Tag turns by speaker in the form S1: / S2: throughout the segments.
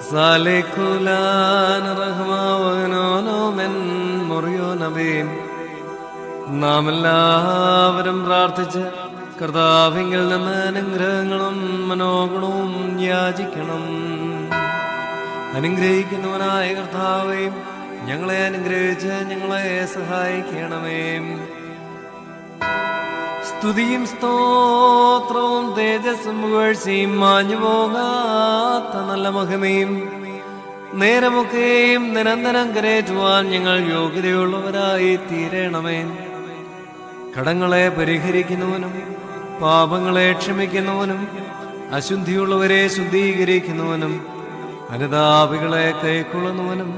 S1: സാലിഖുലാൻ റഹ്മാവനോനോ men മുറിയോ നബീം. നാം എല്ലാവരും പ്രാർത്ഥിച്ച് കർത്താവിങ്കിൽ നിന്ന് അനുഗ്രഹങ്ങളും മനോഗുണവും യാചിക്കണം. അനുഗ്രഹിക്കുന്നവനായ കർത്താവേ, ഞങ്ങളെ അനുഗ്രഹിച്ച് ഞങ്ങളെ സഹായിക്കണമേ. സ്തുതിയും സ്തോത്രവും തേജസ്സും പുകഴ്ചയും മാഞ്ഞു പോകാത്ത നല്ല മഹിമയും നേരമൊക്കെയും നിരന്തരം കരേറ്റുവാൻ ഞങ്ങൾ യോഗ്യതയുള്ളവരായി തീരണമേ. കടങ്ങളെ പരിഹരിക്കുന്നവനും പാപങ്ങളെ ക്ഷമിക്കുന്നവനും അശുദ്ധിയുള്ളവരെ ശുദ്ധീകരിക്കുന്നവനും അനുതാപികളെ കൈക്കൊള്ളുന്നവനും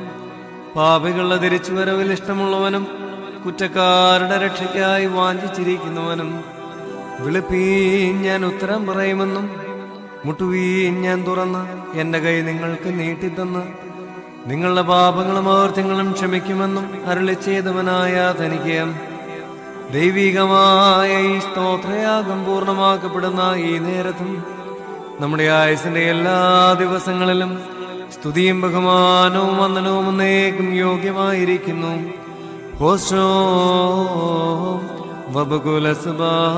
S1: പാപികളുടെ തിരിച്ചുവരവിൽ ഇഷ്ടമുള്ളവനും കുറ്റക്കാരുടെ രക്ഷയ്ക്കായി വാഞ്ചിച്ചിരിക്കുന്നവനും വിളിപ്പീൻ ഞാൻ ഉത്തരം പറയുമെന്നും മുട്ടുവീൻ ഞാൻ തുറന്ന് എൻ്റെ കൈ നിങ്ങൾക്ക് നീട്ടിത്തന്ന് നിങ്ങളുടെ പാപങ്ങളും അകൃത്യങ്ങളും ക്ഷമിക്കുമെന്നും അരുളി ചെയ്തവനായ തനിക്ക് ദൈവികമായ ഈ സ്തോത്രയാഗം പൂർണ്ണമാക്കപ്പെടുന്ന ഈ നേരത്തും നമ്മുടെ ആയുസിന്റെ എല്ലാ ദിവസങ്ങളിലും സ്തുതിയും ബഹുമാനവും വന്ദനവും എന്നേക്കും യോഗ്യമായിരിക്കുന്നു. ഹോശോ വബകുലസ്ബാൽ